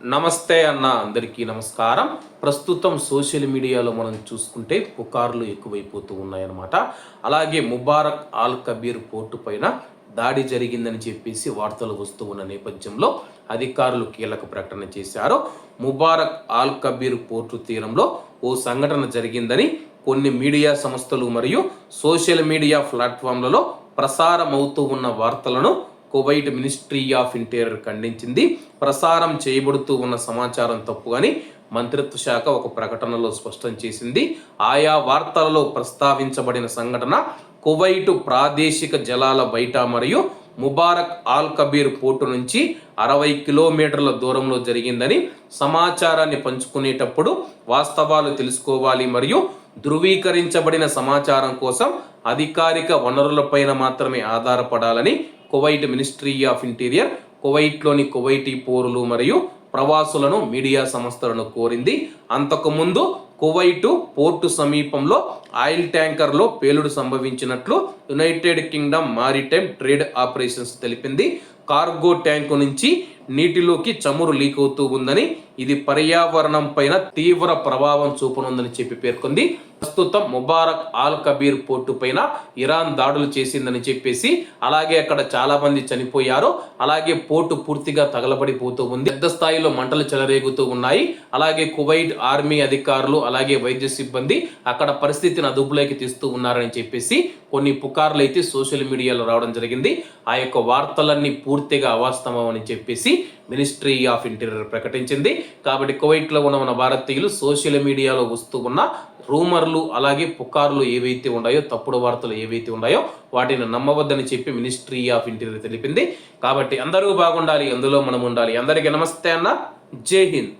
నమస్తే అన్న, అందరికీ నమస్కారం. ప్రస్తుతం సోషల్ మీడియాలో మనం చూసుకుంటే పుకార్లు ఎక్కువైపోతూ ఉన్నాయన్నమాట. అలాగే ముబారక్ ఆల్ కబీర్ పోర్టు పైన దాడి జరిగిందని చెప్పేసి వార్తలు వస్తూ ఉన్న నేపథ్యంలో అధికారులు కీలక ప్రకటన చేశారు. ముబారక్ ఆల్ కబీర్ పోర్టు తీరంలో ఓ సంఘటన జరిగిందని కొన్ని మీడియా సంస్థలు మరియు సోషల్ మీడియా ప్లాట్ఫామ్లలో ప్రసారం అవుతూ ఉన్న వార్తలను కువైట్ మినిస్ట్రీ ఆఫ్ ఇంటీరియర్ ఖండించింది. ప్రసారం చేయబడుతూ ఉన్న సమాచారం తప్పు అని మంత్రిత్వ శాఖ ఒక ప్రకటనలో స్పష్టం చేసింది. ఆయా వార్తలలో ప్రస్తావించబడిన సంఘటన కువైటు ప్రాదేశిక జలాల బయట మరియు ముబారక్ ఆల్ కబీర్ పోర్టు నుంచి 60 కిలోమీటర్ల దూరంలో జరిగిందని, సమాచారాన్ని పంచుకునేటప్పుడు వాస్తవాలు తెలుసుకోవాలి మరియు ధృవీకరించబడిన సమాచారం కోసం అధికారిక వనరులపైన మాత్రమే ఆధారపడాలని కువైట్ మినిస్ట్రీ ఆఫ్ ఇంటీరియర్ కువైట్లోని కువైటీ పౌరులు మరియు ప్రవాసులను మీడియా సంస్థలను కోరింది. అంతకుముందు కువైటు పోర్టు సమీపంలో ఆయిల్ ట్యాంకర్లో పేలుడు సంభవించినట్లు United Kingdom Maritime Trade Operations తెలిపింది. కార్గో ట్యాంకు నుంచి నీటిలోకి చమురు లీక్ అవుతూ ఉందని, ఇది పర్యావరణం పైన తీవ్ర ప్రభావం చూపనుందని చెప్పి పేర్కొంది. ప్రస్తుతం ముబారక్ ఆల్ కబీర్ పోర్టు పైన ఇరాన్ దాడులు చేసిందని చెప్పేసి, అలాగే అక్కడ చాలా మంది చనిపోయారు, అలాగే పోర్టు పూర్తిగా తగలబడిపోతూ ఉంది, పెద్ద స్థాయిలో మంటలు చెలరేగుతూ ఉన్నాయి. అలాగే కువైట్ ఆర్మీ అధికారులు అలాగే వైద్య సిబ్బంది అక్కడ పరిస్థితిని అదుపులోకి తీస్తూ ఉన్నారని చెప్పేసి కొన్ని పుకార్లు అయితే సోషల్ మీడియాలో రావడం జరిగింది. ఆ యొక్క వార్తలన్నీ పూర్తిగా అవాస్తవం అని చెప్పేసి మినిస్ట్రీ ఆఫ్ ఇంటీరియర్ ప్రకటించింది. కాబట్టి కువైట్లో ఉన్న మన భారతీయులు సోషల్ మీడియాలో వస్తూ ఉన్న రూమర్లు అలాగే పుకార్లు ఏవైతే ఉన్నాయో, తప్పుడు వార్తలు ఏవైతే ఉన్నాయో వాటిని నమ్మవద్దని చెప్పి మినిస్ట్రీ ఆఫ్ ఇంటీరియర్ తెలిపింది. కాబట్టి అందరూ బాగుండాలి, అందులో మనం ఉండాలి. అందరికీ నమస్తే అన్న, జై హింద్.